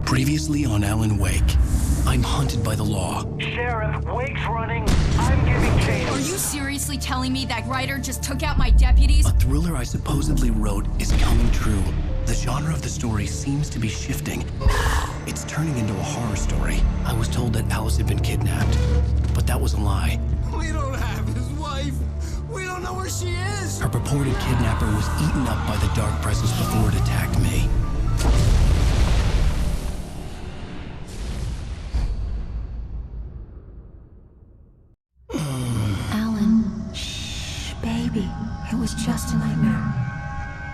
Previously on Alan Wake, I'm hunted by the law. Sheriff, Wake's running. I'm giving chase. Are you seriously telling me that Ryder just took out my deputies? A thriller I supposedly wrote is coming true. The genre of the story seems to be shifting. It's turning into a horror story. I was told that Alice had been kidnapped, but that was a lie. We don't have his wife. We don't know where she is. Her purported kidnapper was eaten up by the dark presence before it attacked me. Alan, shh, baby. It was just a nightmare.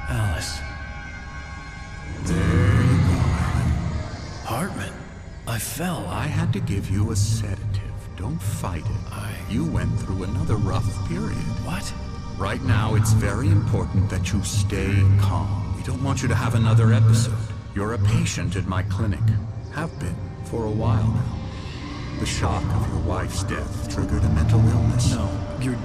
Alice. There you go, Alan. Hartman. I fell. I had to give you a sedative. Don't fight it. You went through another rough period. What? Right now, it's very important that you stay calm. We don't want you to have another episode. You're a patient at my clinic. Have been for a while now. The shock of your wife's death triggered a mental illness. No, you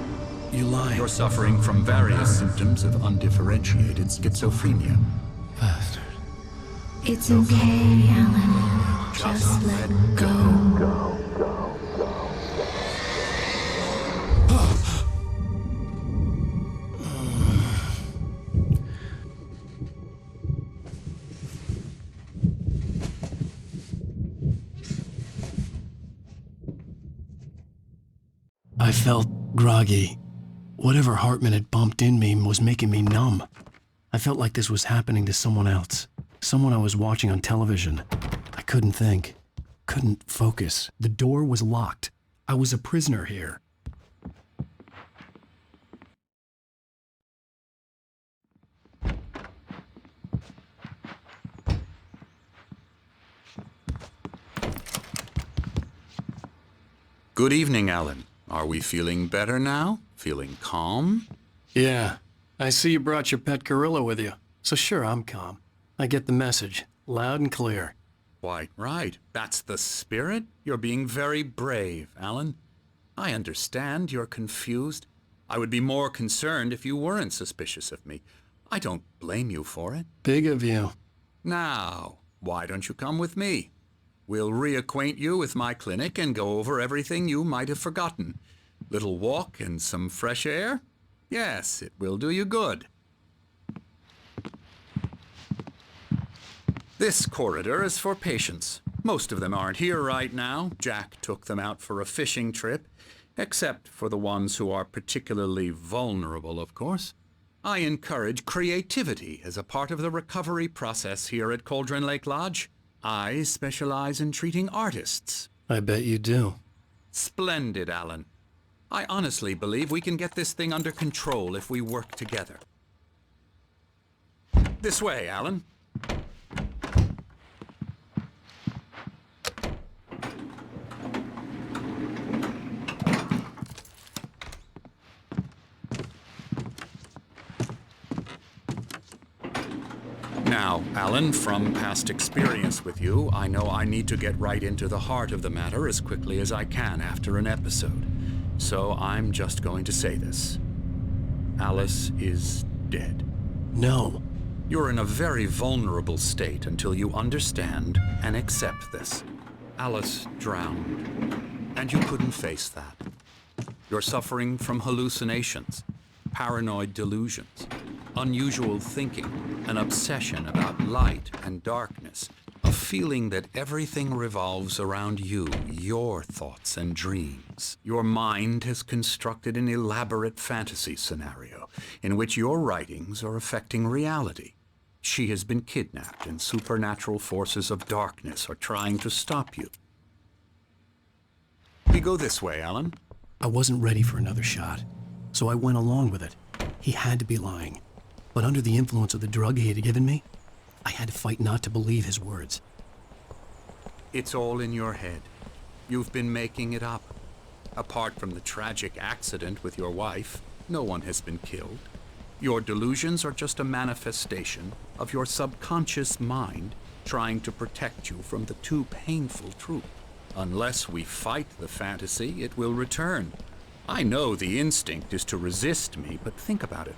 lying. You're suffering from various symptoms of undifferentiated schizophrenia. Bastard. It's okay, Alan. Just let go. I felt groggy. Whatever Hartman had bumped in me was making me numb. I felt like this was happening to someone else. Someone I was watching on television. I couldn't think. Couldn't focus. The door was locked. I was a prisoner here. Good evening, Alan. Are we feeling better now? Feeling calm? Yeah. I see you brought your pet gorilla with you. So sure, I'm calm. I get the message. Loud and clear. Quite right. That's the spirit. You're being very brave, Alan. I understand you're confused. I would be more concerned if you weren't suspicious of me. I don't blame you for it. Big of you. Now, why don't you come with me? We'll reacquaint you with my clinic and go over everything you might have forgotten. Little walk and some fresh air? Yes, it will do you good. This corridor is for patients. Most of them aren't here right now. Jack took them out for a fishing trip, except for the ones who are particularly vulnerable, of course. I encourage creativity as a part of the recovery process here at Cauldron Lake Lodge. I specialize in treating artists. I bet you do. Splendid, Alan. I honestly believe we can get this thing under control if we work together. This way, Alan. Now, Alan, from past experience with you, I know I need to get right into the heart of the matter as quickly as I can after an episode. So I'm just going to say this. Alice is dead. No. You're in a very vulnerable state until you understand and accept this. Alice drowned, and you couldn't face that. You're suffering from hallucinations, paranoid delusions, unusual thinking, an obsession about light and darkness, a feeling that everything revolves around you, your thoughts and dreams. Your mind has constructed an elaborate fantasy scenario in which your writings are affecting reality. She has been kidnapped and supernatural forces of darkness are trying to stop you. We go this way, Alan. I wasn't ready for another shot, so I went along with it. He had to be lying. But under the influence of the drug he had given me, I had to fight not to believe his words. It's all in your head. You've been making it up. Apart from the tragic accident with your wife, no one has been killed. Your delusions are just a manifestation of your subconscious mind trying to protect you from the too painful truth. Unless we fight the fantasy, it will return. I know the instinct is to resist me, but think about it.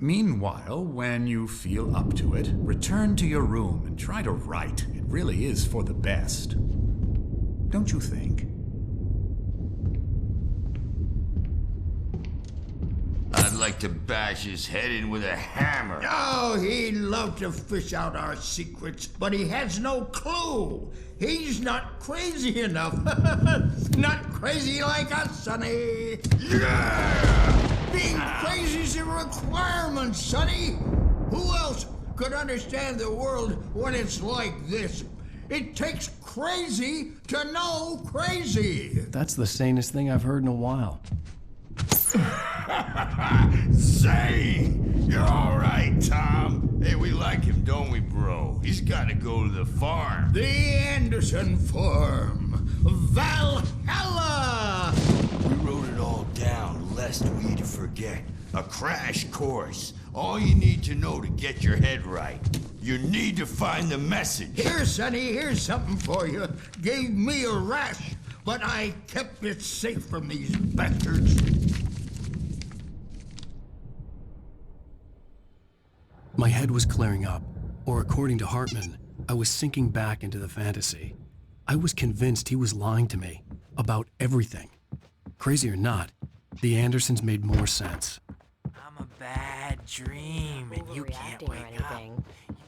Meanwhile, when you feel up to it, return to your room and try to write. It really is for the best. Don't you think? I'd like to bash his head in with a hammer. Oh, he'd love to fish out our secrets, but he has no clue. He's not crazy enough. Not crazy like us, Sonny. Yeah! Being crazy's a requirement, Sonny. Who else could understand the world when it's like this? It takes crazy to know crazy. That's the sanest thing I've heard in a while. Zane! You're all right, Tom. Hey, we like him, don't we, bro? He's got to go to the farm. The Anderson Farm. Valhalla! We wrote it all down, lest we forget. A crash course. All you need to know to get your head right. You need to find the message. Here, Sonny, here's something for you. Gave me a rash, but I kept it safe from these bastards. My head was clearing up, or according to Hartman, I was sinking back into the fantasy. I was convinced he was lying to me about everything. Crazy or not, the Andersons made more sense. I'm a bad dream, and you can't Overreacting or wake up. anything.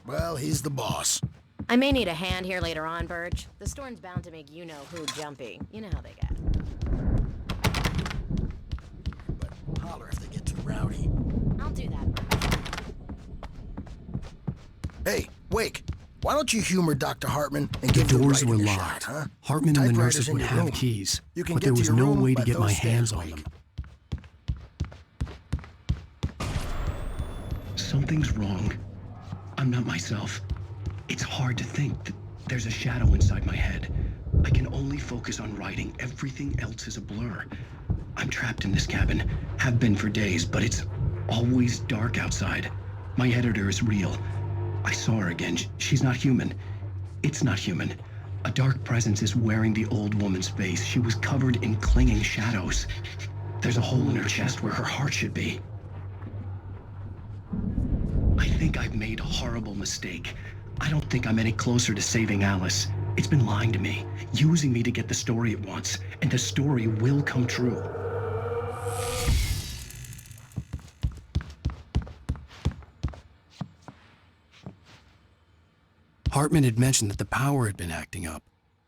Well, he's the boss. I may need a hand here later on, Birch. The storm's bound to make you-know-who jumpy. You know how they get. But holler if they get too rowdy. I'll do that, Birch. Hey, Wake, why don't you humor Dr. Hartman and The give the doors were writing a locked. shot, huh? Hartman and the Typewriters nurses in would your have room. keys, You can but get there to was your no room way to by get my those hands stairs, on Wake. them. Something's wrong. I'm not myself. It's hard to think that there's a shadow inside my head. I can only focus on writing. Everything else is a blur. I'm trapped in this cabin, have been for days, but it's always dark outside. My editor is real. I saw her again. She's not human. It's not human. A dark presence is wearing the old woman's face. She was covered in clinging shadows. There's a hole in her chest where her heart should be. I think I've made a horrible mistake. I don't think I'm any closer to saving Alice. It's been lying to me, using me to get the story it wants, and the story will come true. Hartman had mentioned that the power had been acting up.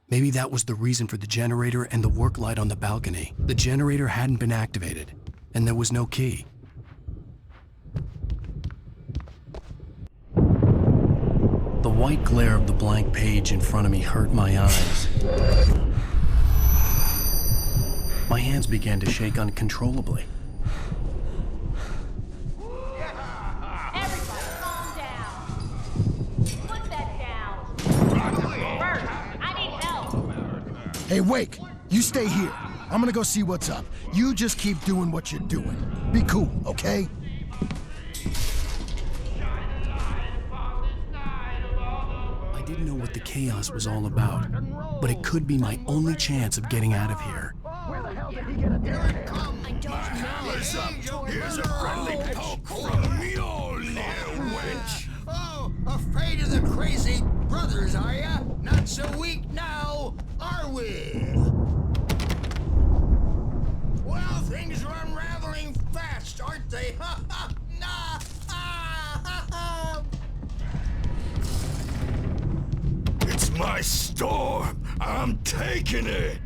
Maybe that was the reason for the generator and the work light on the balcony. The generator hadn't been activated, and there was no key. The white glare of the blank page in front of me hurt my eyes. My hands began to shake uncontrollably. Everybody, calm down. Put that down. Bert, I need help. Hey, Wake, you stay here. I'm gonna go see what's up. You just keep doing what you're doing. Be cool, okay? I didn't know what the chaos was all about, but it could be my only chance of getting out of here. Where the hell did he get a there? I don't know. Here's a friendly poke from Mjolnir, wench. Oh, afraid of the crazy brothers, are ya? Not so weak now, are we? Well, things are unraveling fast, aren't they? Ha ha! Nah! Ah, ha, ha. It's my storm. I'm taking it.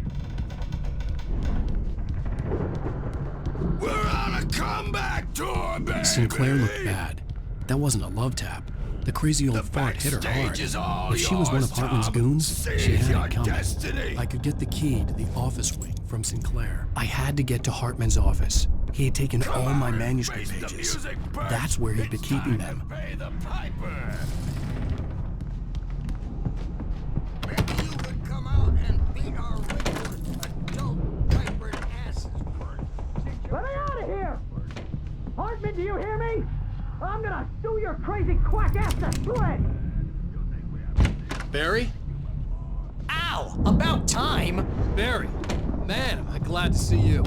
We're on a comeback tour, baby. Sinclair looked bad. That wasn't a love tap. The crazy old fart hit her hard. backstage is all If she was one of yours, Hartman's Tom. goons, Seize she had your it coming. destiny. I could get the key to the office wing from Sinclair. I had to get to Hartman's office. He had taken Come all on my and manuscript face the pages. music, Bert. That's where he'd been It's keeping time them. to pay the piper. Maybe you could come out and beat our regular adult diapered asses, Bert. Let me out of here! Hartman, do you hear me? I'm gonna sue your crazy quack ass to split! Barry? Ow! About time! Barry! Man, am I glad to see you.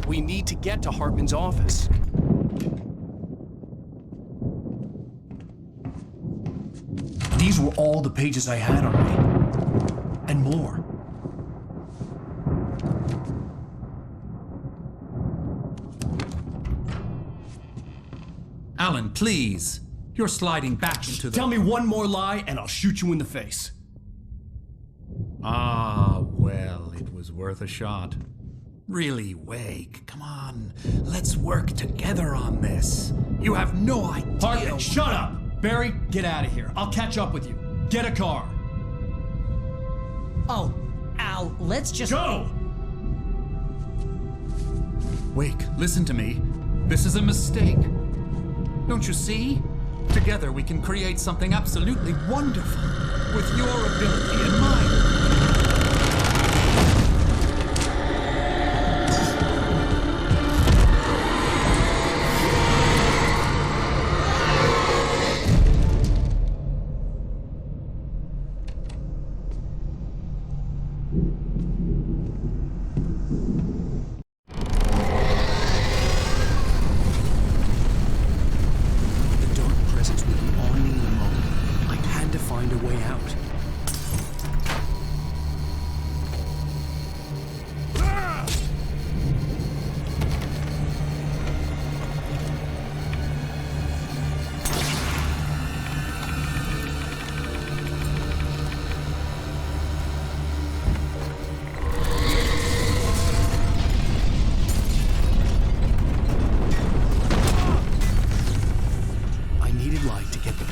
We need to get to Hartman's office. These were all the pages I had on me. And more. Alan, please. You're sliding back into the... Tell me one more lie and I'll shoot you in the face. Ah, well, it was worth a shot. Really, Wake, come on. Let's work together on this. You have no idea... Hartman, shut up! Barry, get out of here. I'll catch up with you. Get a car. Oh, Al, let's just... Go! Wake, listen to me. This is a mistake. Don't you see? Together we can create something absolutely wonderful. With your ability and mine.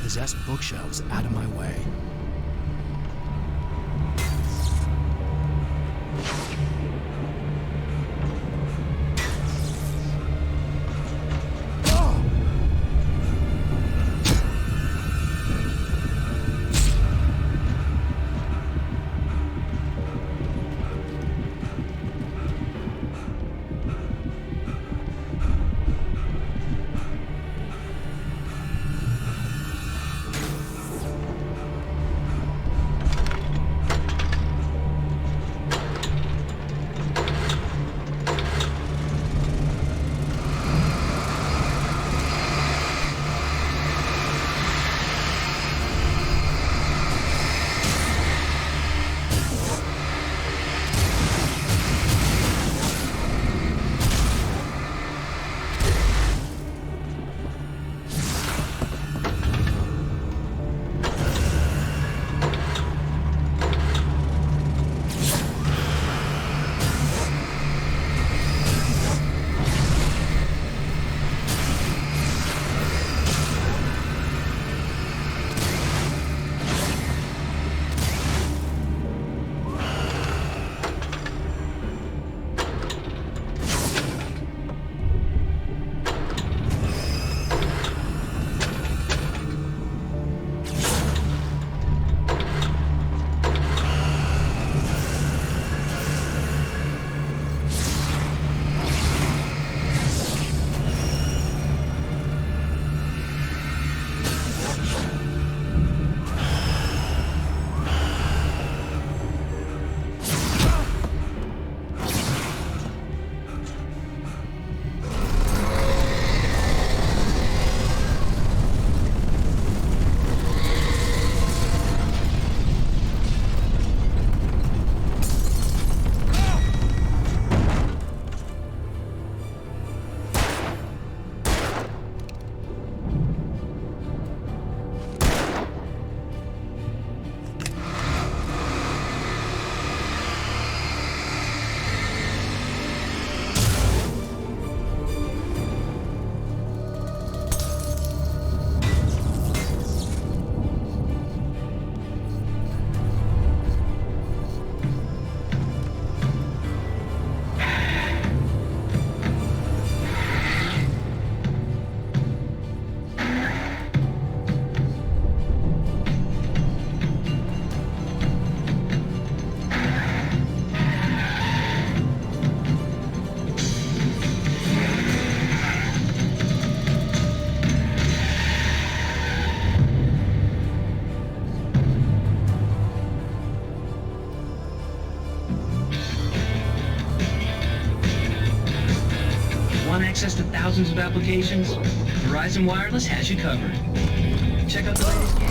Possessed bookshelves out of my way. access to thousands of applications? Verizon Wireless has you covered. Check out the latest game.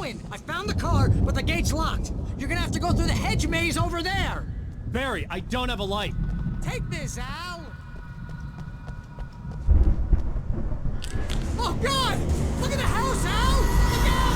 in. I found the car, but the gate's locked. You're gonna have to go through the hedge maze over there. Barry, I don't have a light. Take this, Al. Oh, God! Look at the house, Al! Look out!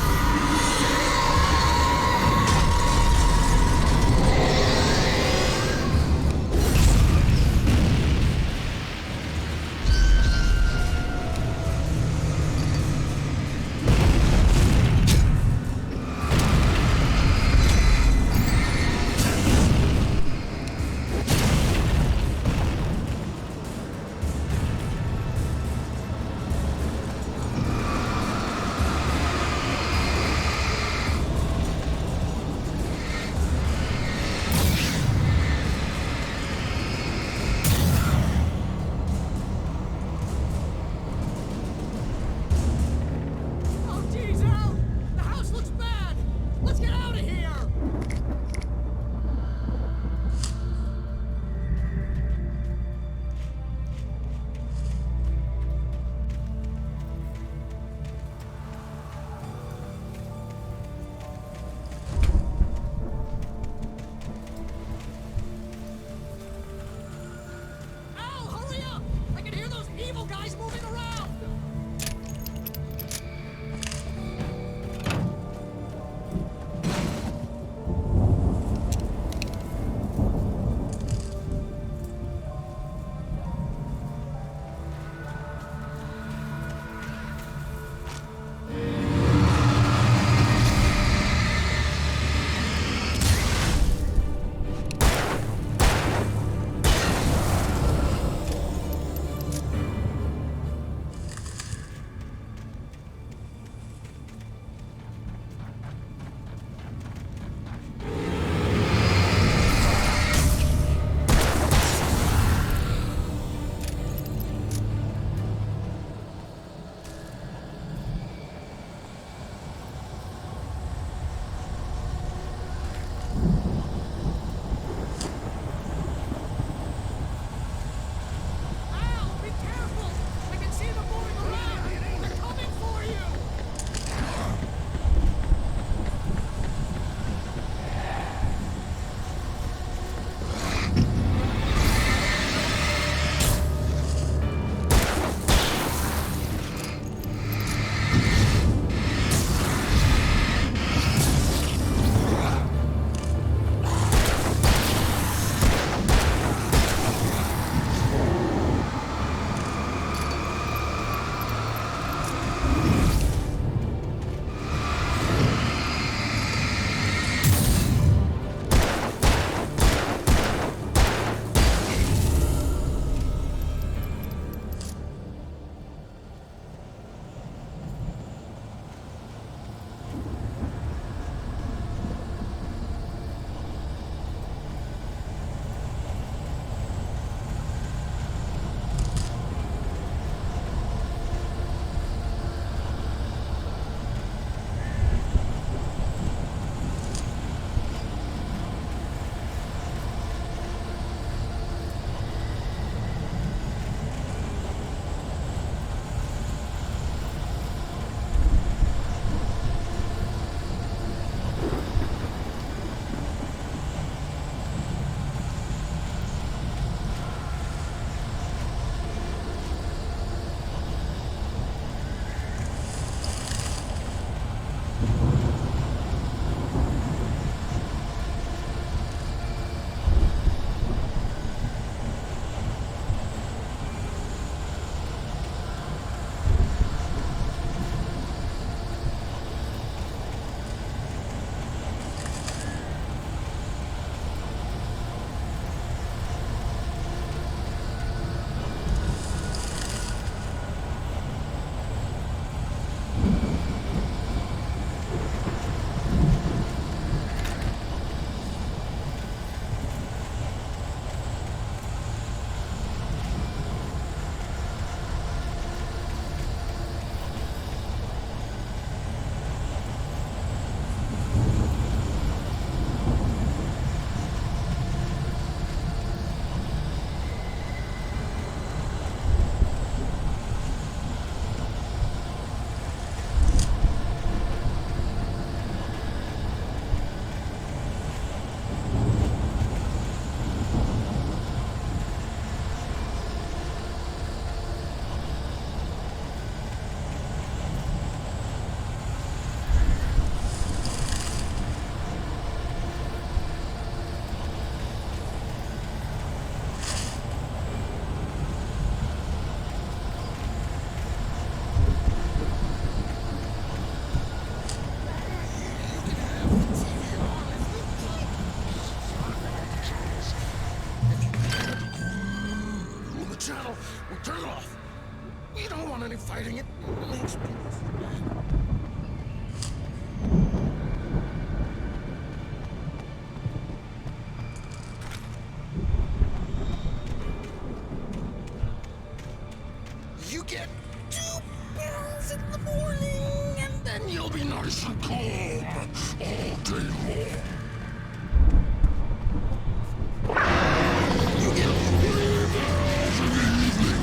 fighting it makes me mad. You get 2 pills in the morning, and then you'll be nice and calm all day long. You get 3 pills in the evening.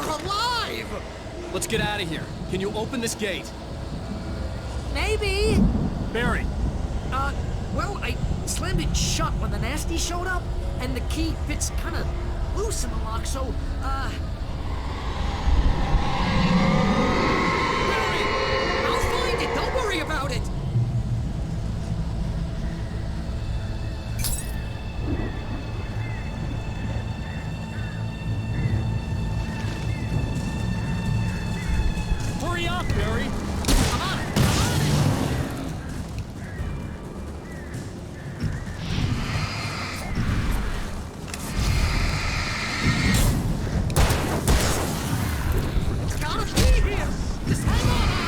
alive! Let's get out of here. Can you open this gate? Maybe. Barry! Well, I slammed it shut when the nasty showed up, and the key fits kind of loose in the lock, so, Barry! I'll find it! Don't worry about it! Hurry up, Barry! I'm on it! I'm on it! It's gotta be here! Just hang on now!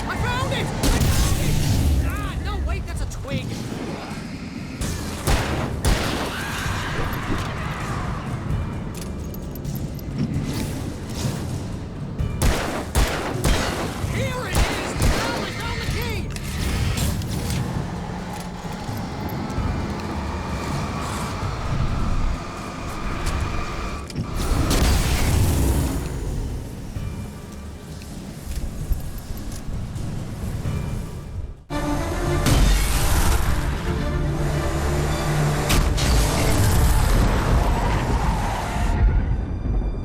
I found it! I found it! Ah, no, wait, that's a twig. Here it is! Now I found the key!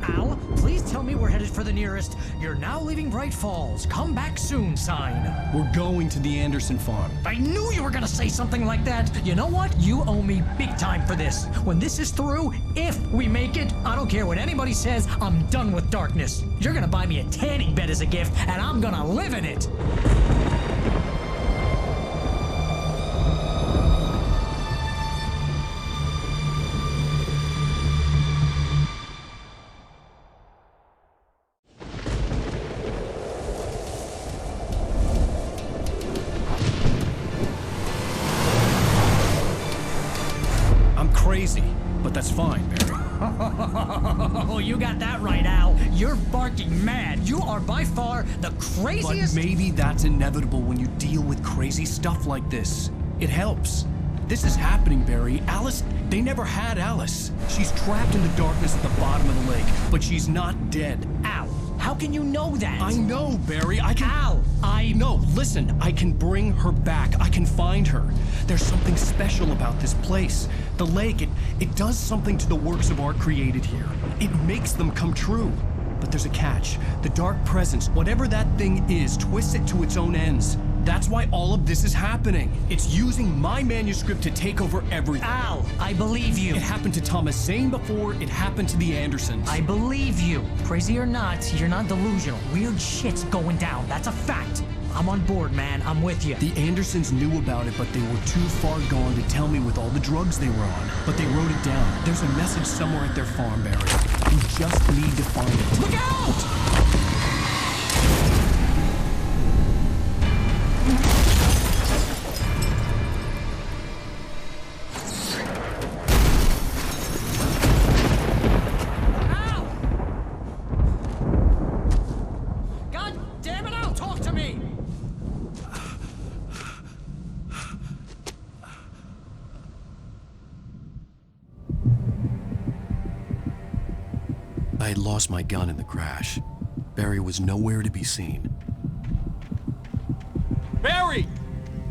Al, please tell me we're headed for the nearest "You're now leaving Bright Falls. Come back soon" sign. We're going to the Anderson farm. I knew you were gonna say something like that. You know what? You owe me big time for this. When this is through, if we make it, I don't care what anybody says, I'm done with darkness. You're gonna buy me a tanning bed as a gift, and I'm gonna live in it. I'm crazy, but that's fine, Barry. Oh, you got that right, Al. You're barking mad. You are by far the But craziest. maybe that's inevitable when you deal with crazy stuff like this. It helps. This is happening, Barry. Alice, they never had Alice. She's trapped in the darkness at the bottom of the lake, but she's not dead. Al, how can you know that? I know, Barry. I can. Al, No, listen. I can bring her back. I can find her. There's something special about this place. The lake, it does something to the works of art created here. It makes them come true. But there's a catch. The dark presence, whatever that thing is, twists it to its own ends. That's why all of this is happening. It's using my manuscript to take over everything. Al, I believe you. It happened to Thomas Zane before, it happened to the Andersons. I believe you. Crazy or not, you're not delusional. Weird shit's going down. That's a fact. I'm on board, man. I'm with you. The Andersons knew about it, but they were too far gone to tell me with all the drugs they were on. But they wrote it down. There's a message somewhere at their farm, Barry. You just need to find it. Look out! God damn it, Al, talk to me! I had lost my gun in the crash. Barry was nowhere to be seen. Barry!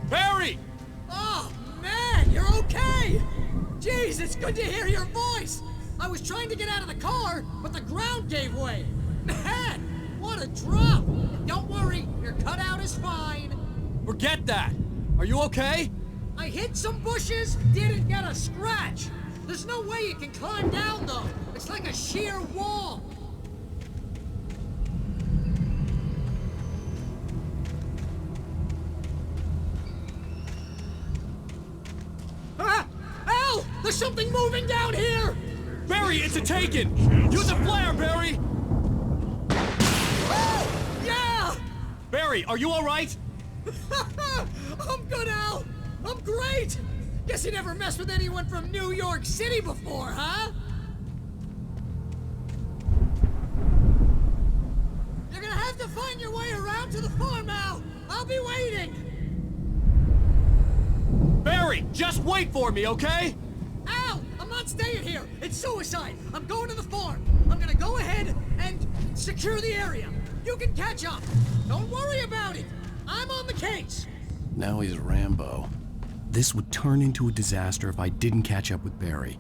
Barry! Oh, man, you're okay! Jeez, it's good to hear your voice! I was trying to get out of the car, but the ground gave way! Man, what a drop! Don't worry, your cutout is fine. Forget that! Are you okay? I hit some bushes, didn't get a scratch. There's no way you can climb down, though. It's like a sheer wall. Ah! Al! There's something moving down here! Barry, it's a Taken! Use a flare, Barry! Yeah! Barry, are you alright? I'm good, Al! I'm great! Guess you never messed with anyone from New York City before, huh? You're gonna have to find your way around to the farm, Al! I'll be waiting! Barry, just wait for me, okay? Al! I'm not staying here! It's suicide! I'm going to the farm! I'm gonna go ahead and secure the area! You can catch up! Don't worry about it! I'm on the case! Now he's Rambo. This would turn into a disaster if I didn't catch up with Barry.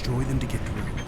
destroy them to get through.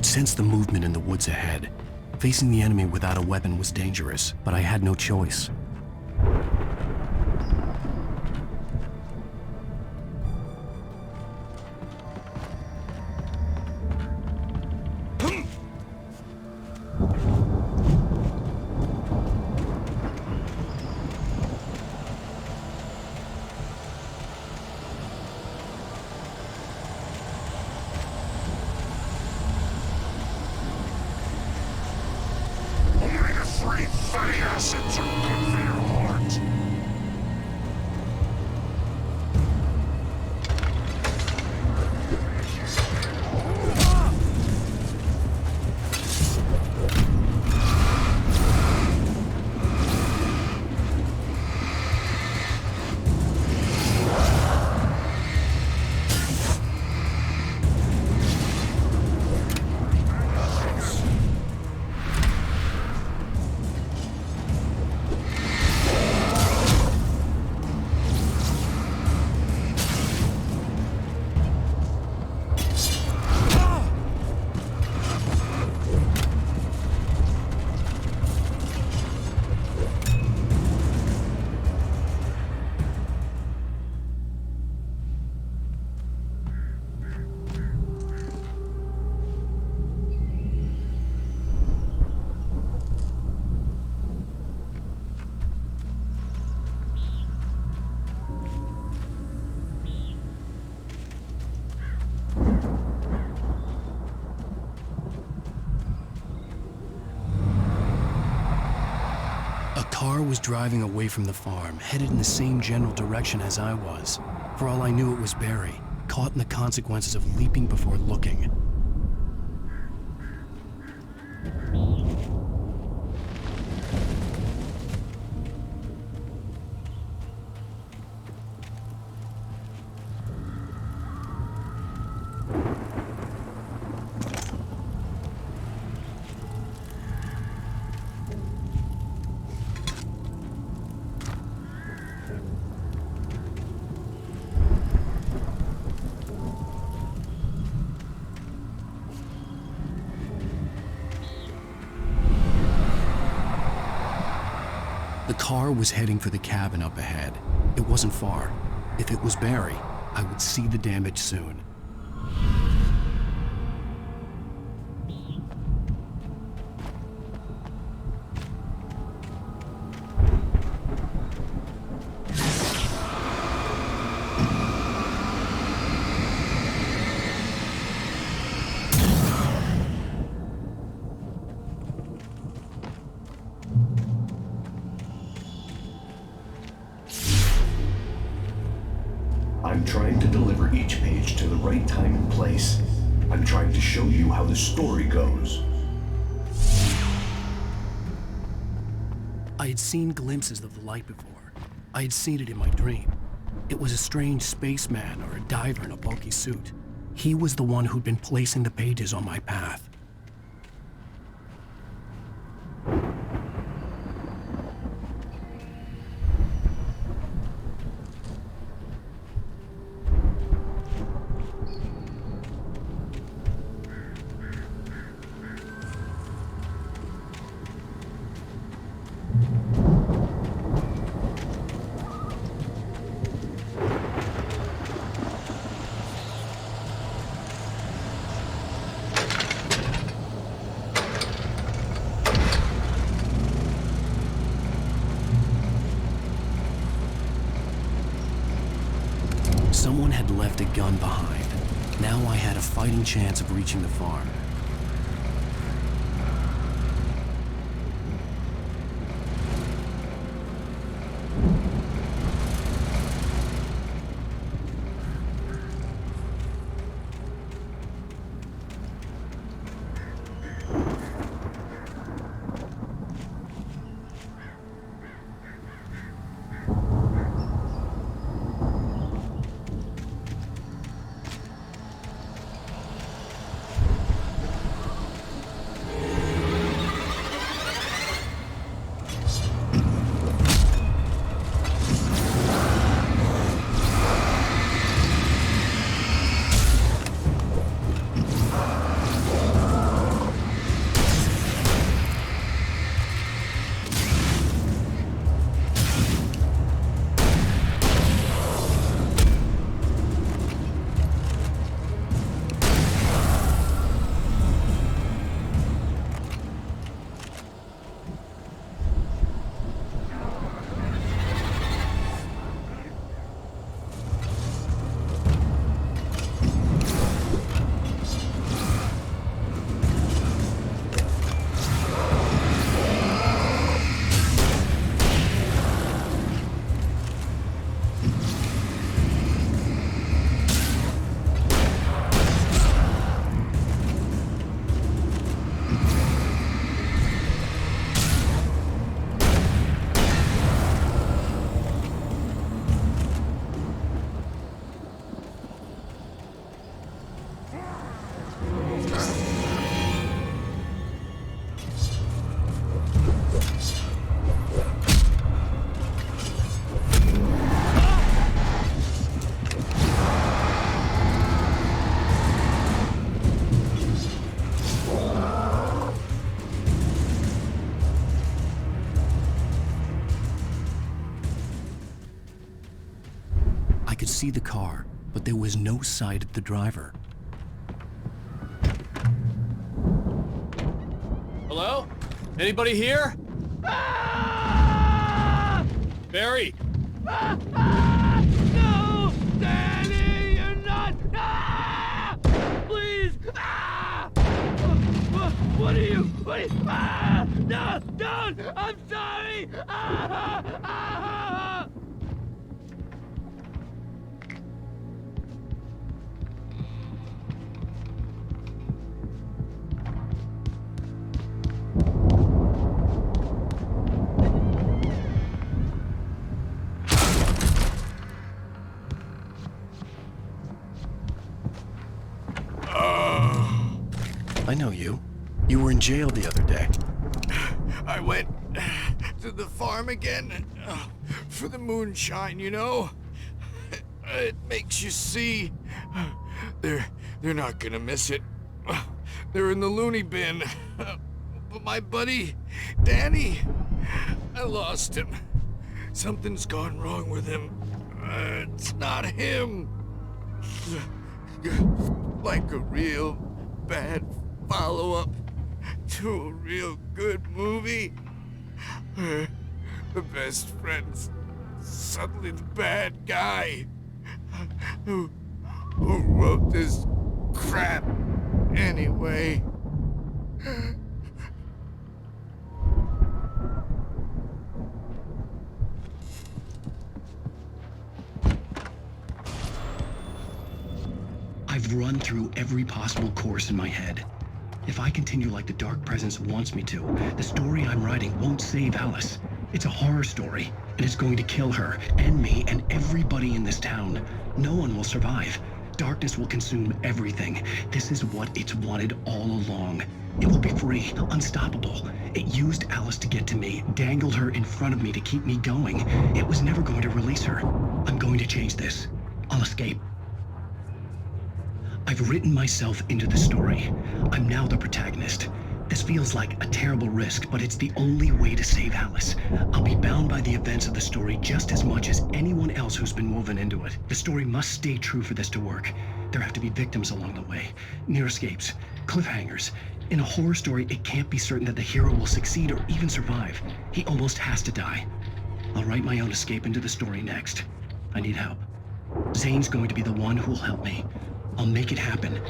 sensed the movement in the woods ahead. Facing the enemy without a weapon was dangerous, but I had no choice. Fatty acids are good for your heart. A car was driving away from the farm, headed in the same general direction as I was. For all I knew, it was Barry, caught in the consequences of leaping before looking. The car was heading for the cabin up ahead. It wasn't far. If it was Barry, I would see the damage soon. I'm trying to deliver each page to the right time and place. I'm trying to show you how the story goes. I had seen glimpses of the light before. I had seen it in my dream. It was a strange spaceman or a diver in a bulky suit. He was the one who'd been placing the pages on my path. Someone had left a gun behind. Now I had a fighting chance of reaching the farm. could see the car, but there was no sight of the driver. Hello? Anybody here? Ah! Barry! No! Danny, you're not! Ah! Please! Ah! What are you? Ah! No! Don't! I'm sorry! Ah! Ah! I know you. You were in jail the other day. I went to the farm again for the moonshine, you know? It makes you see. They're not gonna miss it. They're in the loony bin. But my buddy, Danny, I lost him. Something's gone wrong with him. It's not him. Like a real bad follow-up to a real good movie. The best friend's suddenly the bad guy. Who wrote this crap anyway? I've run through every possible course in my head. If I continue like the Dark Presence wants me to, the story I'm writing won't save Alice. It's a horror story, and it's going to kill her, and me, and everybody in this town. No one will survive. Darkness will consume everything. This is what it's wanted all along. It will be free, unstoppable. It used Alice to get to me, dangled her in front of me to keep me going. It was never going to release her. I'm going to change this. I'll escape. I've written myself into the story. I'm now the protagonist. This feels like a terrible risk, but it's the only way to save Alice. I'll be bound by the events of the story just as much as anyone else who's been woven into it. The story must stay true for this to work. There have to be victims along the way, near escapes, cliffhangers. In a horror story, it can't be certain that the hero will succeed or even survive. He almost has to die. I'll write my own escape into the story next. I need help. Zane's going to be the one who will help me. I'll make it happen.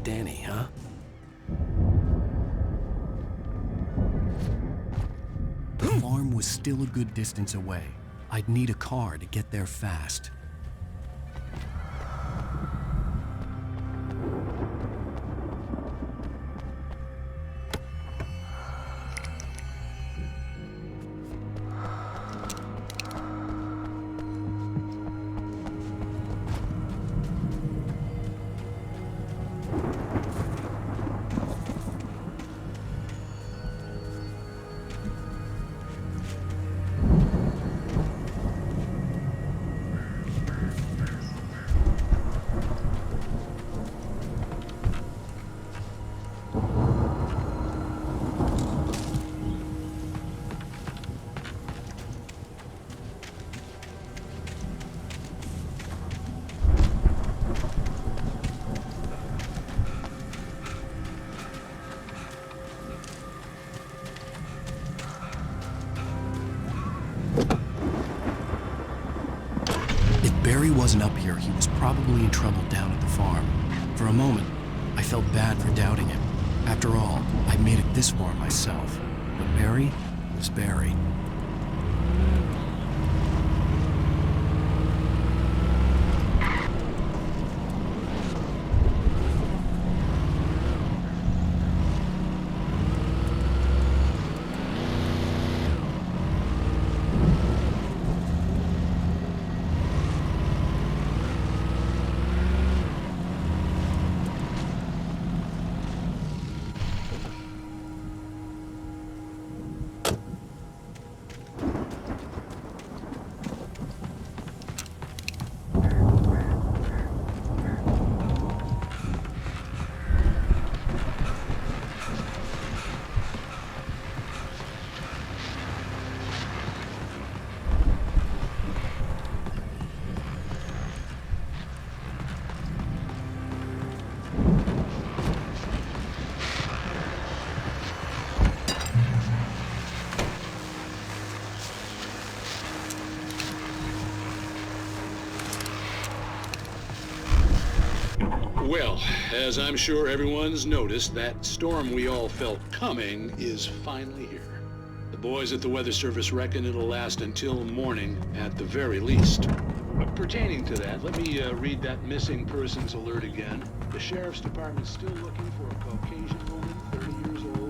Danny, huh? The farm was still a good distance away. I'd need a car to get there fast. Barry wasn't up here, he was probably in trouble down at the farm. For a moment, I felt bad for doubting him. After all, I made it this far myself. But Barry was Barry. Well, as I'm sure everyone's noticed, that storm we all felt coming is finally here. The boys at the Weather Service reckon it'll last until morning at the very least. But pertaining to that, let me read that missing persons alert again. The Sheriff's Department's still looking for a Caucasian woman, 30 years old.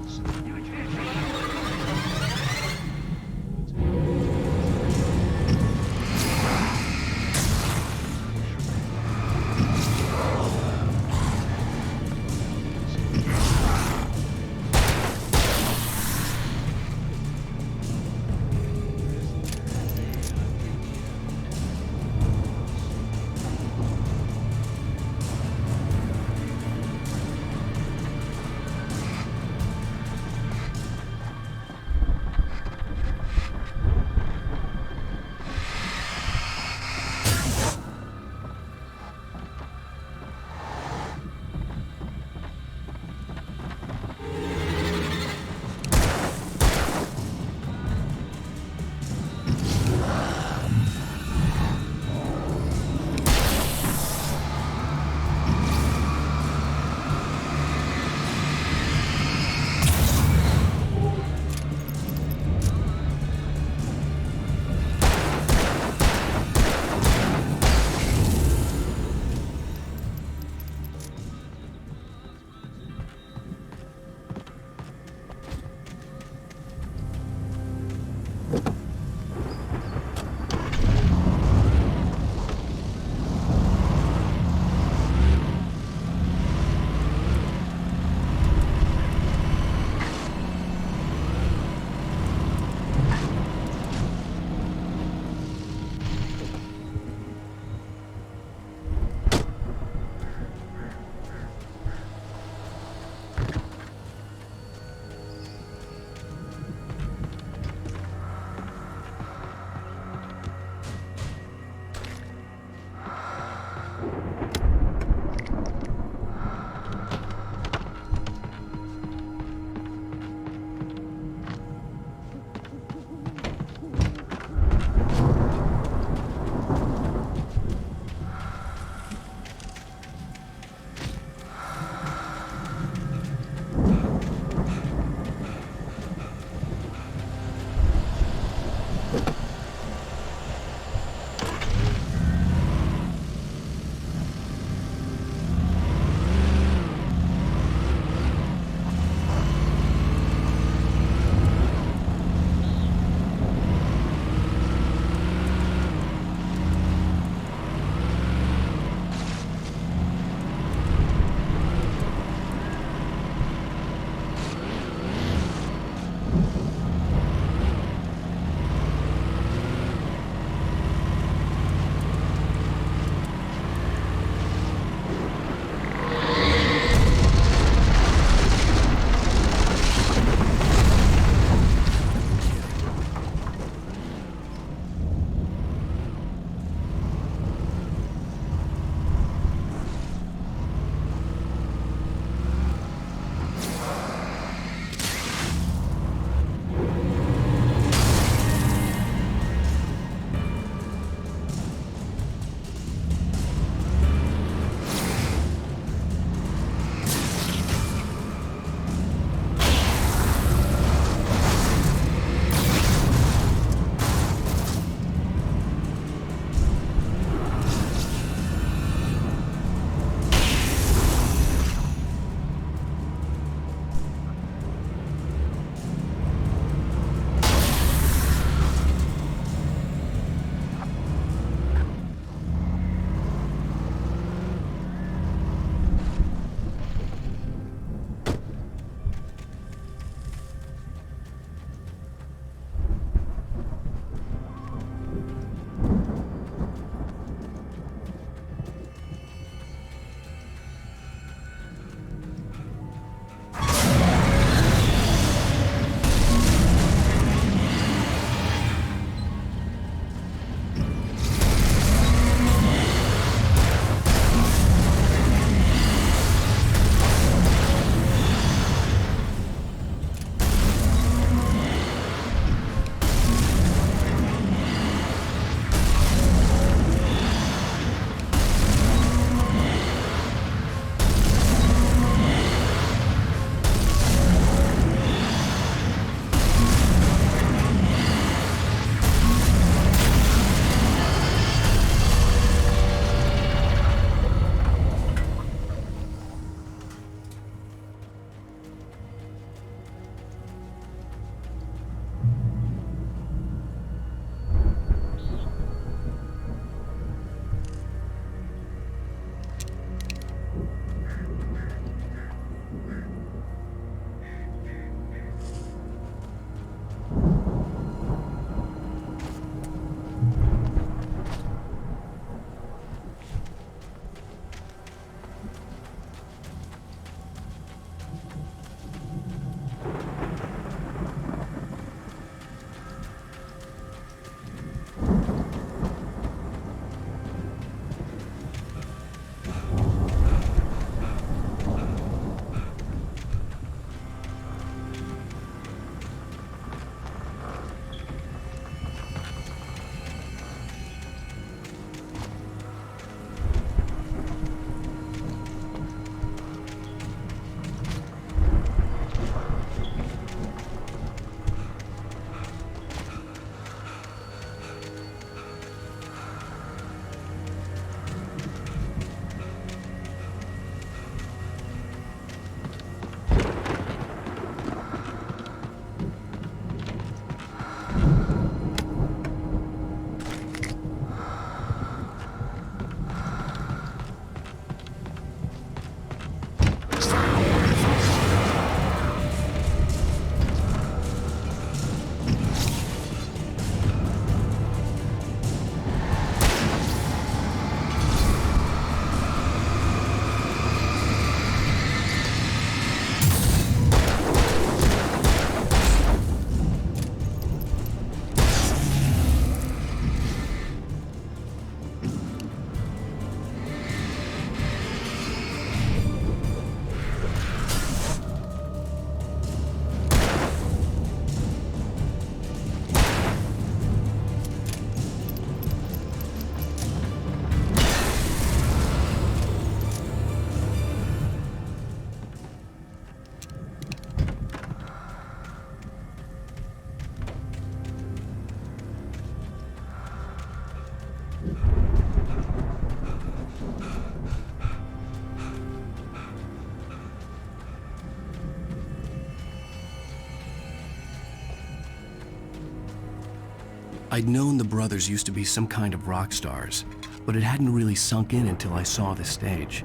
I'd known the brothers used to be some kind of rock stars, but it hadn't really sunk in until I saw the stage.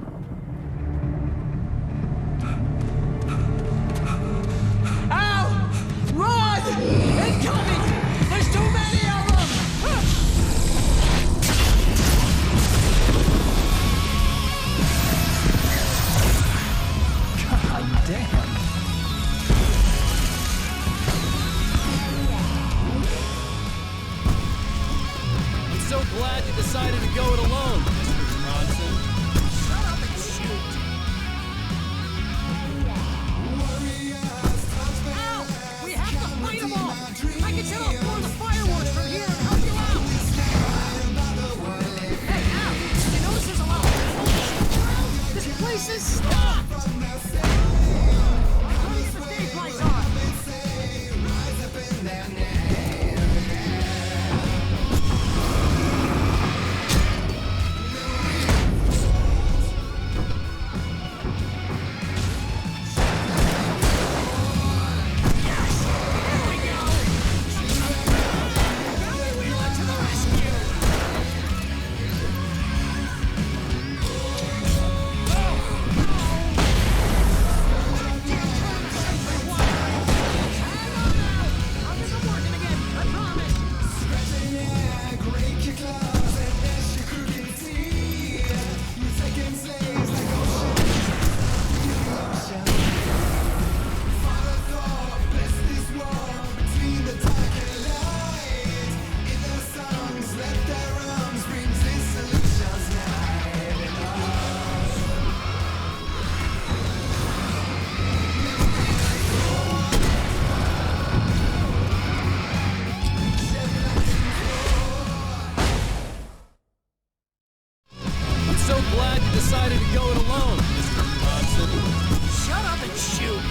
Ow! Run! Incoming! There's too many of them! God damn. I'm so glad you decided to go it alone, Mr. Bronson. Shut up and shoot! Ow! We have to fight them all! I can set off more of the fireworks from here and help you out! Hey, Al! Did you notice there's a lot of people around? This place is stocked! How do you get the stage lights on? So glad you decided to go it alone, Mr. Bronson. Shut up and shoot!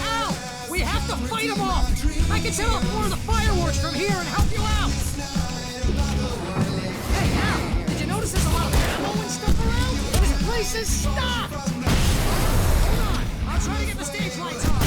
Ow! We have to fight them off! I can set off more of the fireworks from here and help you out! Hey, Al! Did you notice there's a lot of ammo and stuff around? This place is stocked! Hold on! I'll try to get the stage lights on!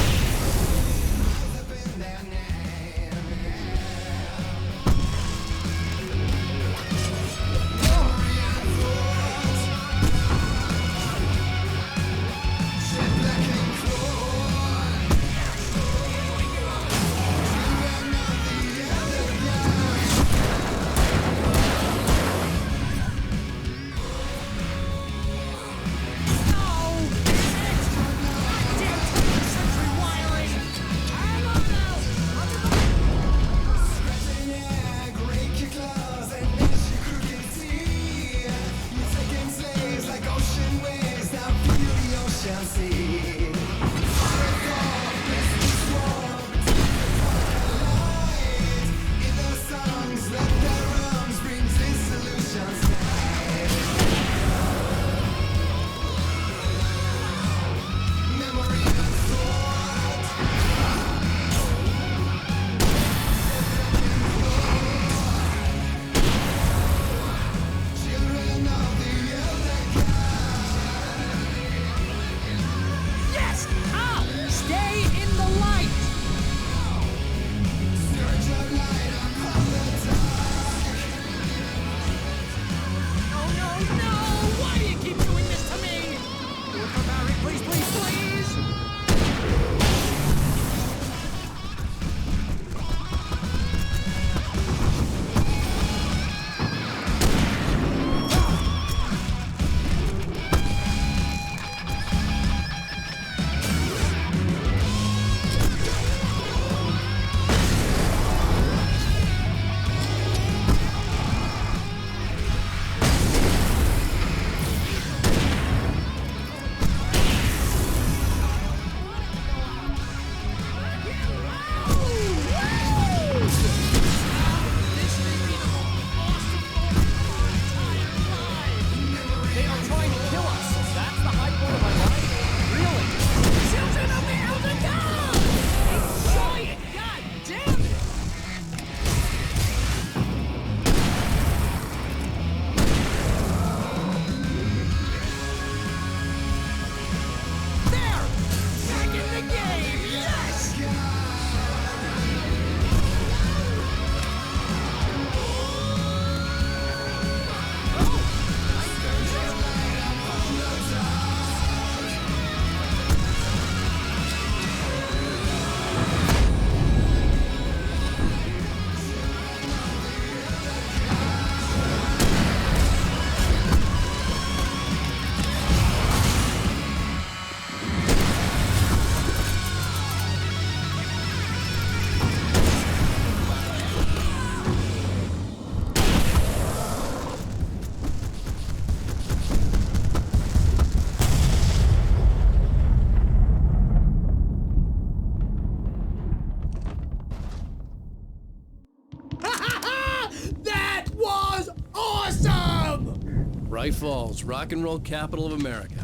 Bright Falls, rock and roll capital of America.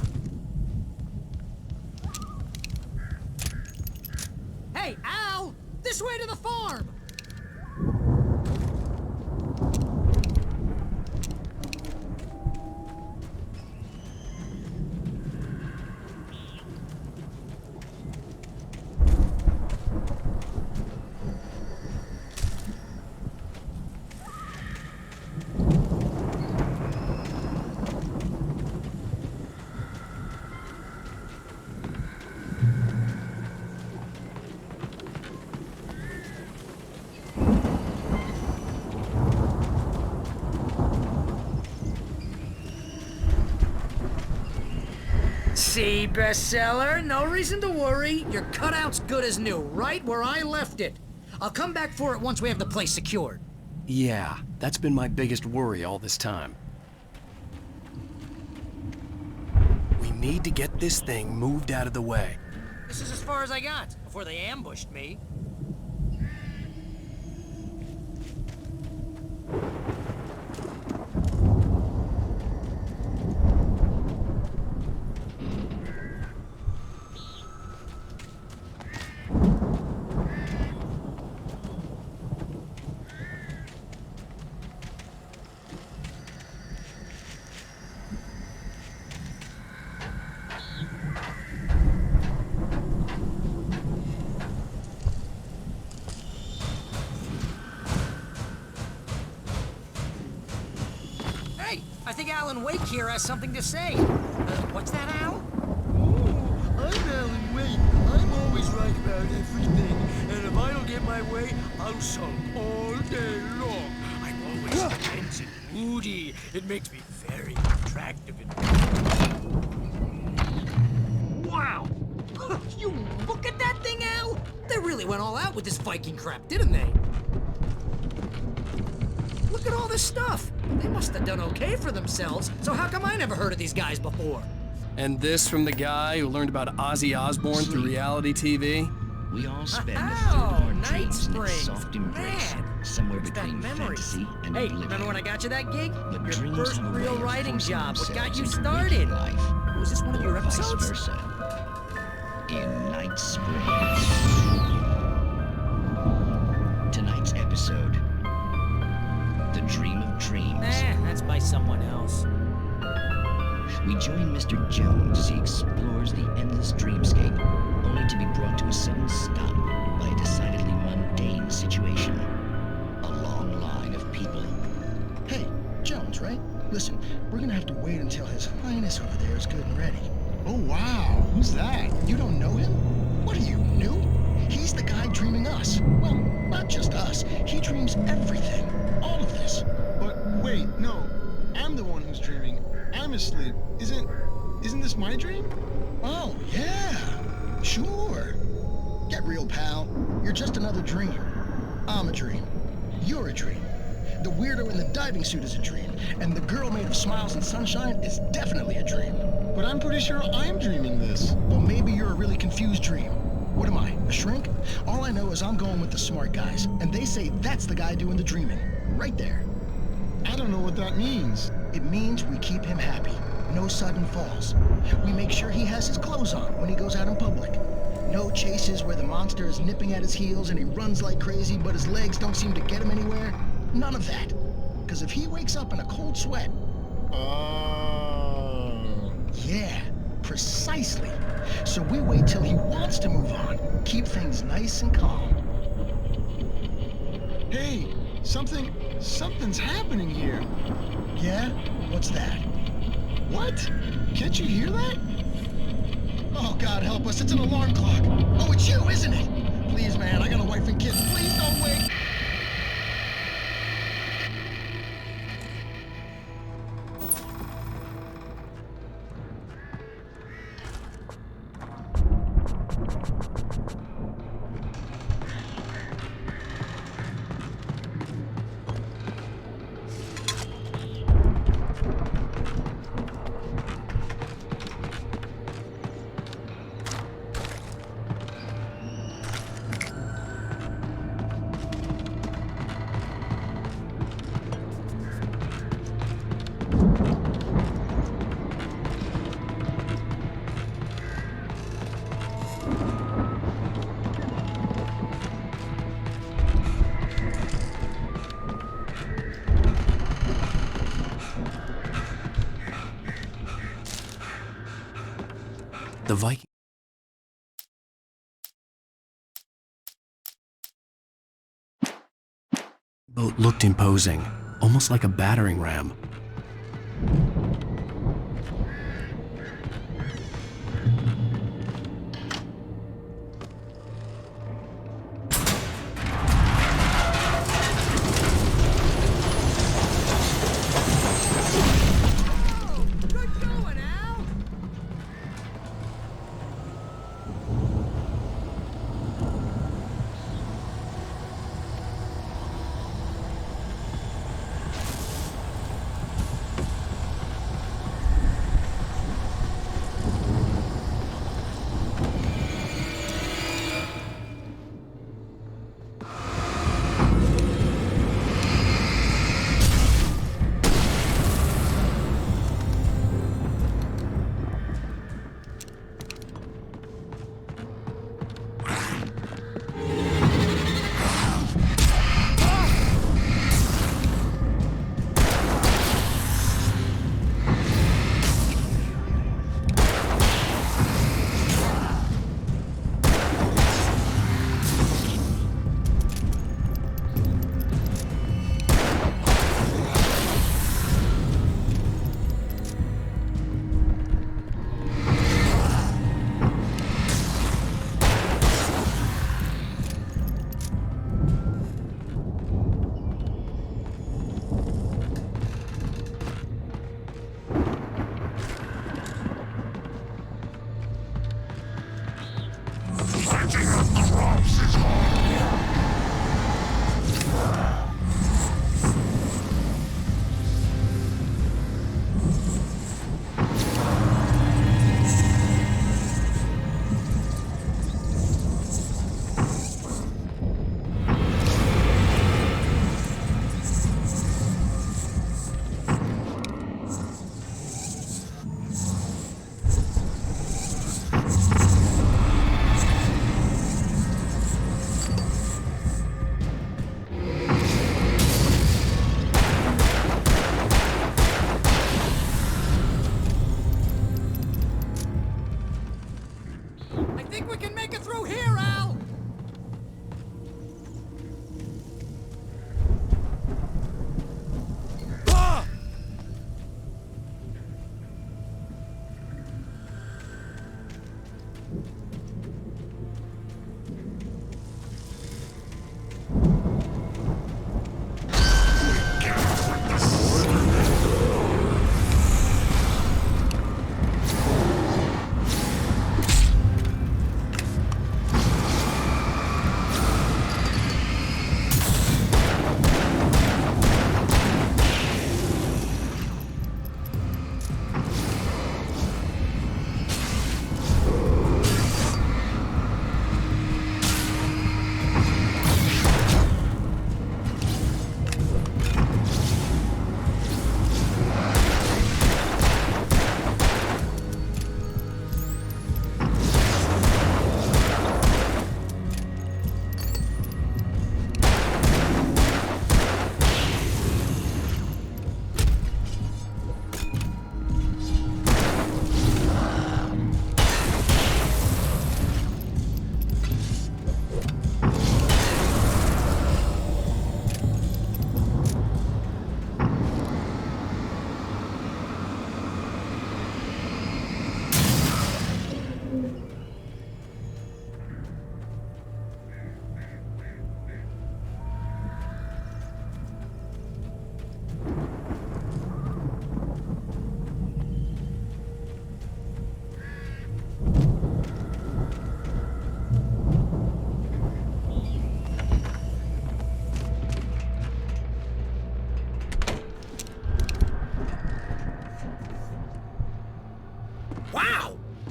Hey, Al! This way to the farm! See, bestseller? No reason to worry. Your cutout's good as new, right where I left it. I'll come back for it once we have the place secured. Yeah, that's been my biggest worry all this time. We need to get this thing moved out of the way. This is as far as I got before they ambushed me. I think Alan Wake here has something to say. What's that, Al? I'm Alan Wake. I'm always right about everything. And if I don't get my way, I'll sulk all day long. I'm always tense and moody. It makes me very attractive and... Wow! You look at that thing, Al! They really went all out with this Viking crap, didn't they? Look at all this stuff. They must have done okay for themselves, so how come I never heard of these guys before? And this from the guy who learned about Ozzy Osbourne through reality TV? We all spend a third of our Night dreams in a Springs. soft embrace, Man, somewhere it's that between memory. fantasy and Hey, oblivion. remember when I got you that gig? But Your dreams first have a way real of writing forcing job. What got you themselves into started? waking life, Was this one of your or vice episodes? versa. In Night Springs. Tonight's episode, The Dream of Dreams. That's by someone else. We join Mr. Jones as he explores the endless dreamscape, only to be brought to a sudden stop by a decidedly mundane situation. A long line of people. Hey, Jones, right? Listen, we're gonna have to wait until His Highness over there is good and ready. Oh, wow. Who's that? You don't know him? What are you, new? He's the guy dreaming us. Well, not just us. He dreams everything. All of this. But wait, no. I'm the one who's dreaming. I'm asleep. Isn't this my dream? Oh, yeah. Sure. Get real, pal. You're just another dream. I'm a dream. You're a dream. The weirdo in the diving suit is a dream. And the girl made of smiles and sunshine is definitely a dream. But I'm pretty sure I'm dreaming this. Well, maybe you're a really confused dream. What am I, a shrink? All I know is I'm going with the smart guys. And they say that's the guy doing the dreaming. Right there. I don't know what that means. It means we keep him happy. No sudden falls. We make sure he has his clothes on when he goes out in public. No chases where the monster is nipping at his heels and he runs like crazy, but his legs don't seem to get him anywhere. None of that. Because if he wakes up in a cold sweat... Yeah, precisely. So we wait till he wants to move on. Keep things nice and calm. Hey, something's happening here. Yeah? What's that? What? Can't you hear that? Oh, God help us, it's an alarm clock. Oh, it's you, isn't it? Please, man, I got a wife and kids. Please don't wake. The Viking boat looked imposing, almost like a battering ram.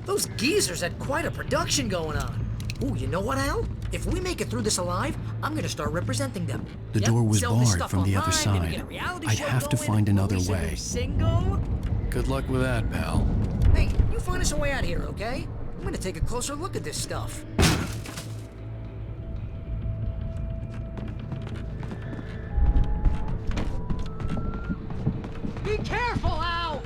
Those geezers had quite a production going on. Ooh, you know what, Al? If we make it through this alive, I'm gonna start representing them. The door was sell this barred stuff from the other online, maybe side. get a reality I'd show have to going, find another release a new way. Single? Good luck with that, pal. Hey, you find us a way out here, okay? I'm gonna take a closer look at this stuff. Be careful, Al!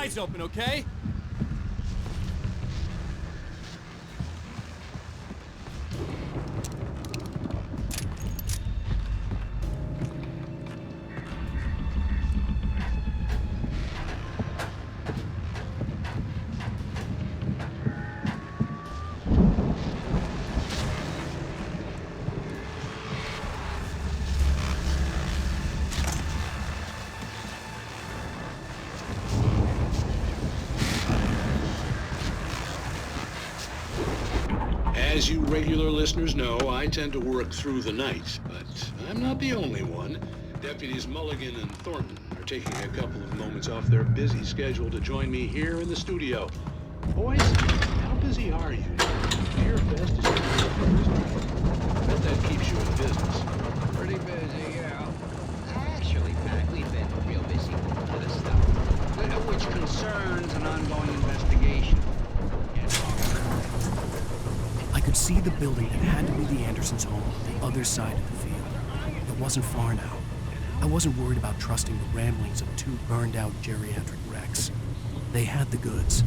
eyes open, okay? As you regular listeners know, I tend to work through the night, but I'm not the only one. Deputies Mulligan and Thornton are taking a couple of moments off their busy schedule to join me here in the studio. Boys, how busy are you? Fearfest is I bet that keeps you in business. Pretty busy, yeah. Actually, Pat, we've been real busy with other stuff, which concerns an ongoing investigation. I could see the building that had to be the Andersons' home on the other side of the field. It wasn't far now. I wasn't worried about trusting the ramblings of two burned-out geriatric wrecks. They had the goods.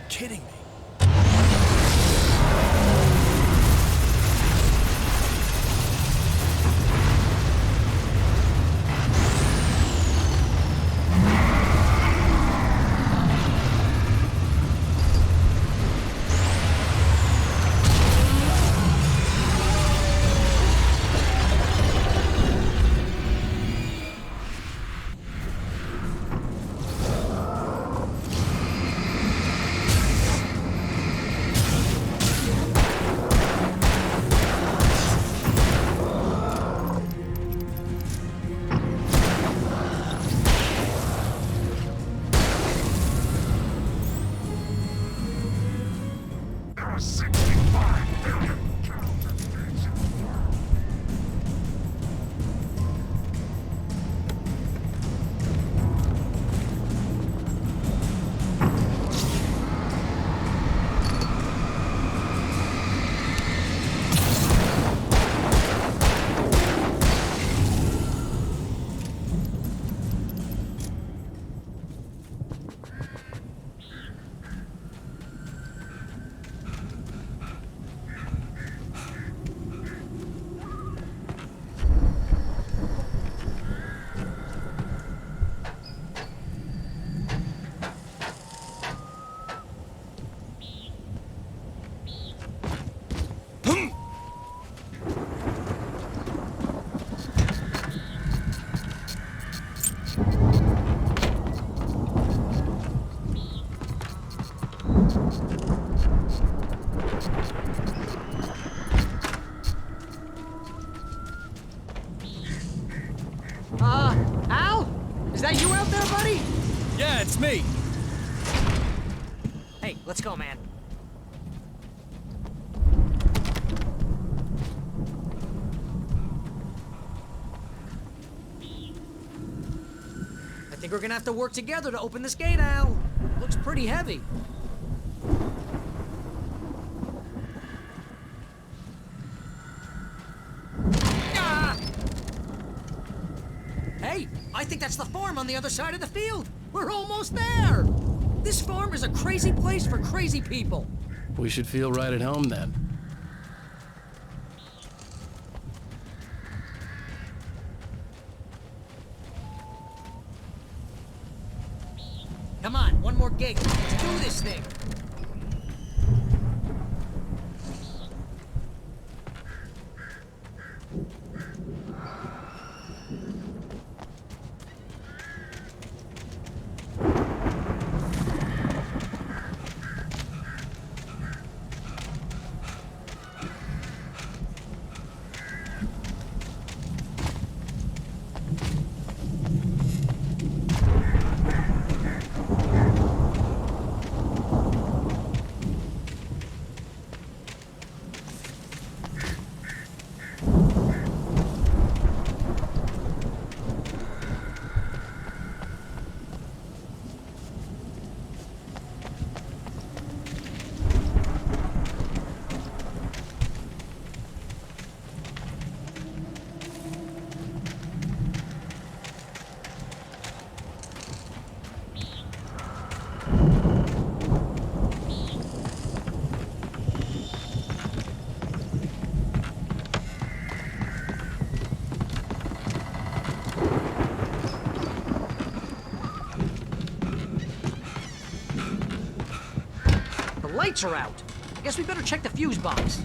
Kidding me. Al? Is that you out there, buddy? Yeah, it's me. Hey, let's go, man. I think we're gonna have to work together to open this gate, Al. Looks pretty heavy. Hey, I think that's the farm on the other side of the field. We're almost there. This farm is a crazy place for crazy people. We should feel right at home then. Come on, one more gate. Let's do this thing. lights are out. I guess we better check the fuse box.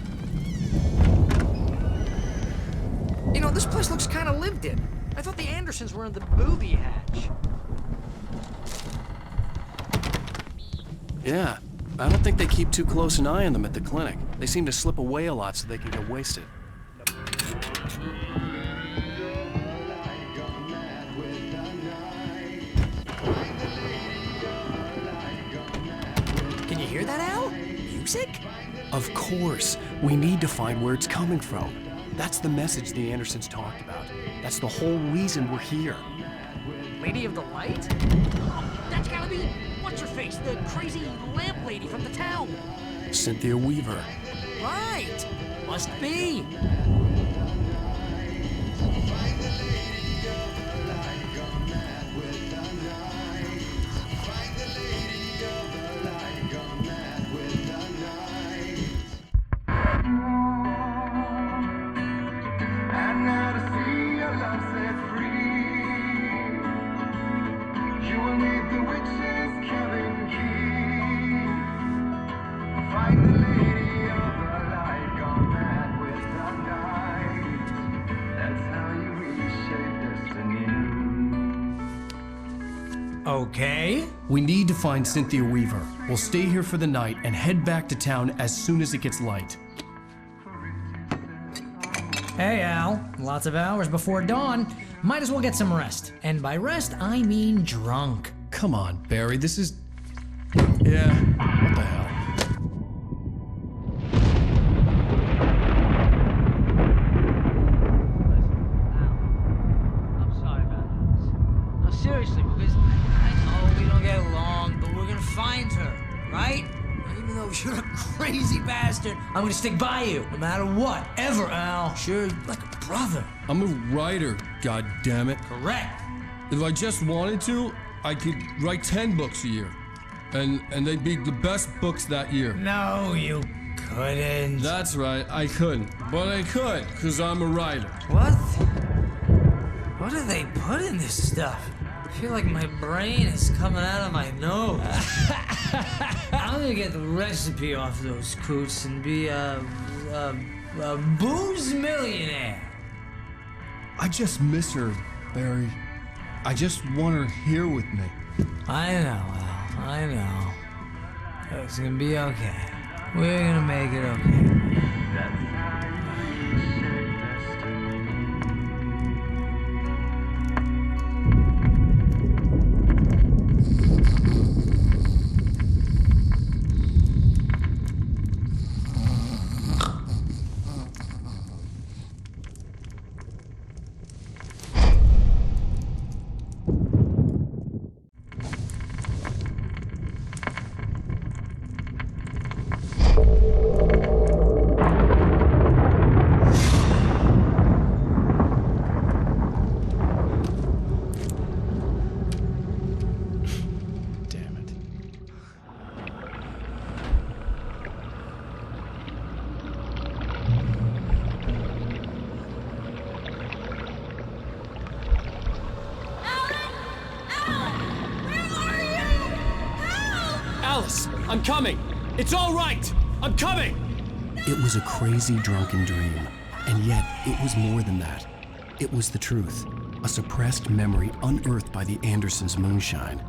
You know, this place looks kind of lived in. I thought the Andersons were in the booby hatch. Yeah, I don't think they keep too close an eye on them at the clinic. They seem to slip away a lot so they can get wasted. Can you hear that, Al? Music? Of course. We need to find where it's coming from. That's the message the Andersons talked about. That's the whole reason we're here. Lady of the Light? Oh, that's gotta be what's-her-face, the crazy lamp lady from the town. Cynthia Weaver. Right. Must be. Okay. We need to find Cynthia Weaver. We'll stay here for the night and head back to town as soon as it gets light. Hey, Al. Lots of hours before dawn. Might as well get some rest. And by rest, I mean drunk. Come on, Barry, this is... Yeah, what the hell? I'm sorry about this. No, seriously, because I know we don't get along, but we're gonna find her, right? And even though you're a crazy bastard, I'm gonna stick by you, no matter what, ever, Al. Sure, like a brother. I'm a writer, goddammit. Correct. If I just wanted to, I could write 10 books a year. And they'd be the best books that year. No, you couldn't. That's right, I couldn't. But I could, because I'm a writer. What? What do they put in this stuff? I feel like my brain is coming out of my nose. I'm gonna get the recipe off those coots and be a booze millionaire. I just miss her, Barry. I just want her here with me. I know, Al. I know. It's gonna be okay. We're gonna make it okay. Alice, I'm coming! It's all right! I'm coming! It was a crazy drunken dream, and yet it was more than that. It was the truth, a suppressed memory unearthed by the Andersons' moonshine.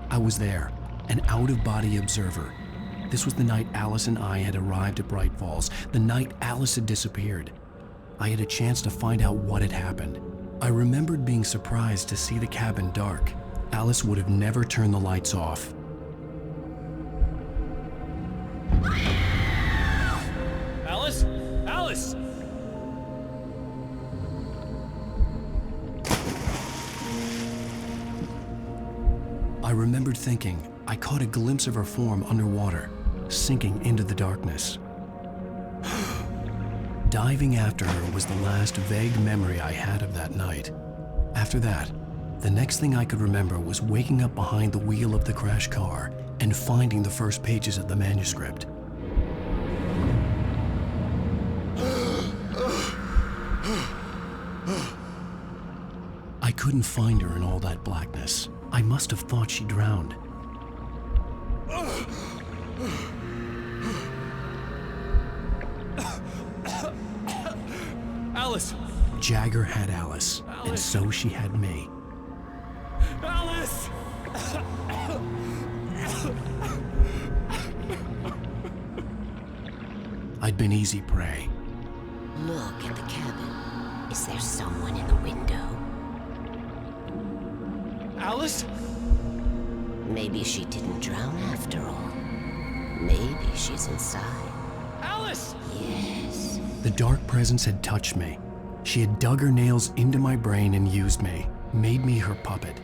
I was there, an out-of-body observer. This was the night Alice and I had arrived at Bright Falls, the night Alice had disappeared. I had a chance to find out what had happened. I remembered being surprised to see the cabin dark. Alice would have never turned the lights off. Alice? Alice! I remembered thinking I caught a glimpse of her form underwater, sinking into the darkness. Diving after her was the last vague memory I had of that night. After that, the next thing I could remember was waking up behind the wheel of the crashed car and finding the first pages of the manuscript. I couldn't find her in all that blackness. I must have thought she drowned. Alice! Jagger had Alice, and so she had me. Alice! I'd been easy prey. Look at the cabin. Is there someone in the window? Alice? Maybe she didn't drown after all. Maybe she's inside. Alice! Yes. The dark presence had touched me. She had dug her nails into my brain and used me, made me her puppet.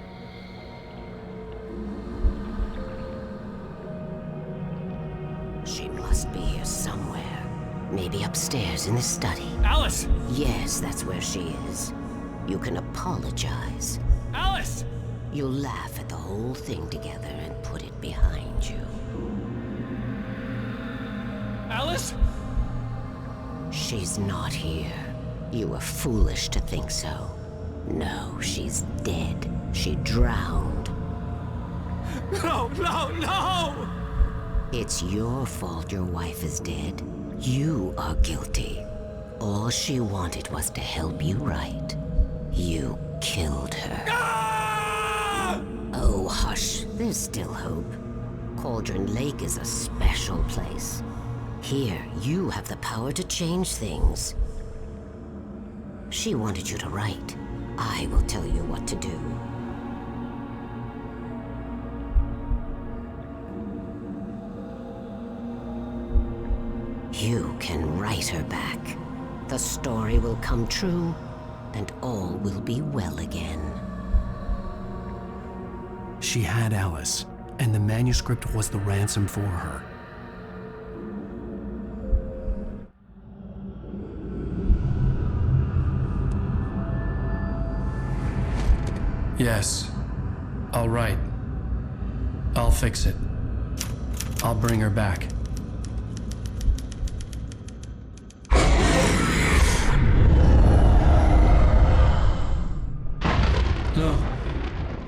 She must be here somewhere. Maybe upstairs in the study. Alice! Yes, that's where she is. You can apologize. Alice! You'll laugh at the whole thing together and put it behind you. Alice? She's not here. You were foolish to think so. No, she's dead. She drowned. No, no, no! It's your fault your wife is dead. You are guilty. All she wanted was to help you right. You killed her. Ah! Oh, hush. There's still hope. Cauldron Lake is a special place. Here, you have the power to change things. She wanted you to write. I will tell you what to do. You can write her back. The story will come true, and all will be well again. She had Alice, and the manuscript was the ransom for her. Yes, I'll write. I'll fix it. I'll bring her back. No,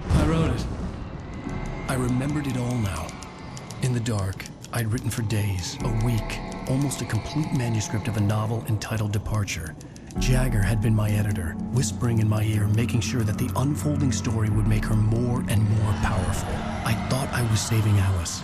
I wrote it. I remembered it all now. In the dark, I'd written for days, a week, almost a complete manuscript of a novel entitled Departure. Jagger had been my editor, whispering in my ear, making sure that the unfolding story would make her more and more powerful. I thought I was saving Alice.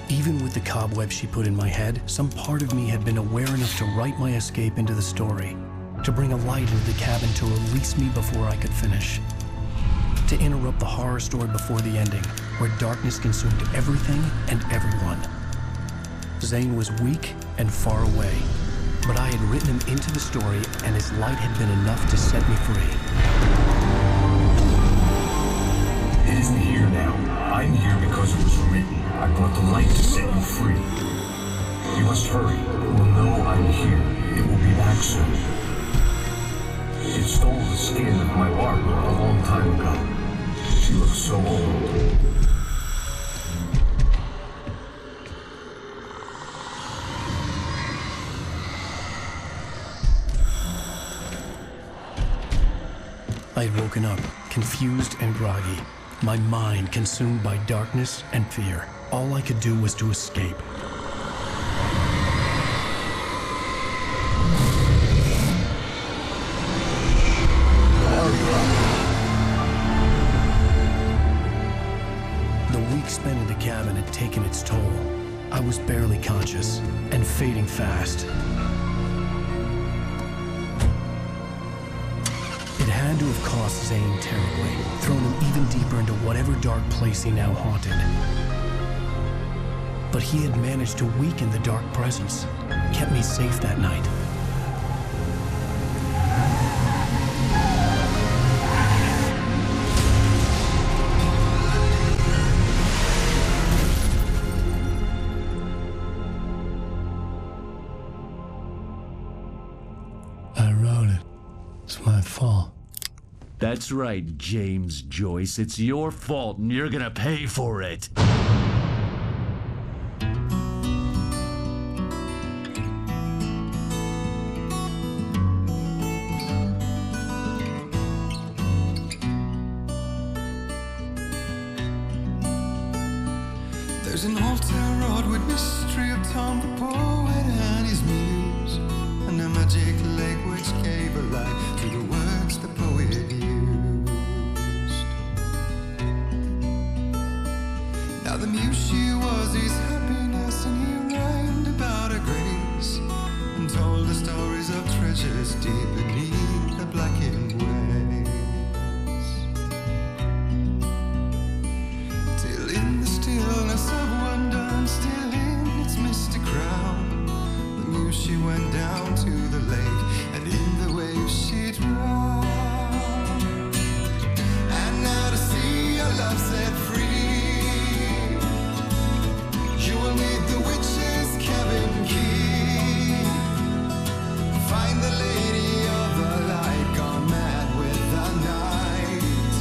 Even with the cobwebs she put in my head, some part of me had been aware enough to write my escape into the story, to bring a light into the cabin to release me before I could finish, to interrupt the horror story before the ending, where darkness consumed everything and everyone. Zane was weak and far away, but I had written him into the story, and his light had been enough to set me free. It isn't here now. I'm here because it was written. I brought the light to set you free. You must hurry. We'll know I'm here. It will be back soon. It stole the skin of my Barbara a long time ago. She looks so old. I had woken up, confused and groggy, my mind consumed by darkness and fear. All I could do was to escape. The week spent in the cabin had taken its toll. I was barely conscious and fading fast. It had to have cost Zane terribly, thrown him even deeper into whatever dark place he now haunted. But he had managed to weaken the dark presence, kept me safe that night. I wrote it. It's my fault. That's right, James Joyce. It's your fault, and you're gonna pay for it. There's an old town road with mystery of Tom the poet and his muse. stories of treasures deep beneath the blackened waves. Till in the stillness of wonder, and still in its misty crown, the muse she went down to the lake, and in the waves she drowned. And now to see your love set free, you will need the witch's cabin key. Find the lady of the light, gone mad with the night.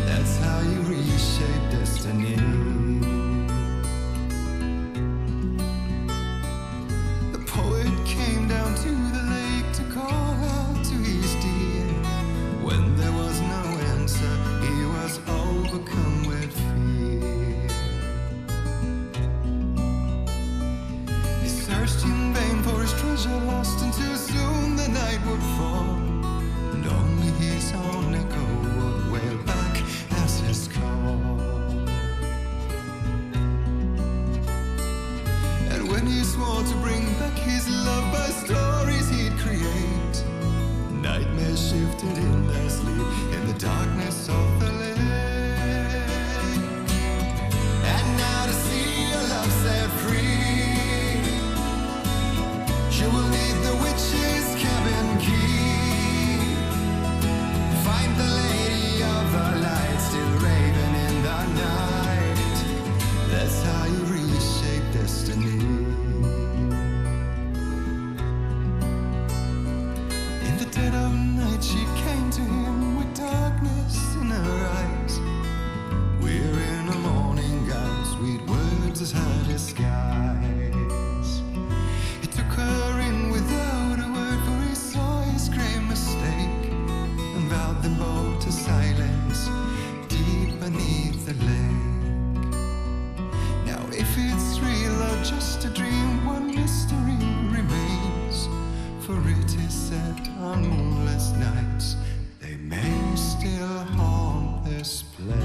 That's how you reshape destiny. The poet came down to the lake to call out to his dear. When there was no answer, he was overcome with fear. He searched in vain for his treasure lost, until soon the night would fall, and only his own echo would wail back as his call. And when he swore to bring back his love by stories he'd create, nightmares shifted in their sleep in the darkness of the lake. And now to see your love set free, you will need the witch's cabin key. Find the lady of the light, still raving in the night. That's how you reshape destiny. In the dead of night she came to him with darkness in her eyes. We're in a morning gown, sweet words as her disguise. He took her in without a word, for he saw his grave mistake, and vowed them both to silence deep beneath the lake. Now if it's real or just a dream, one mystery remains, for it is said on moonless nights they may still haunt this place.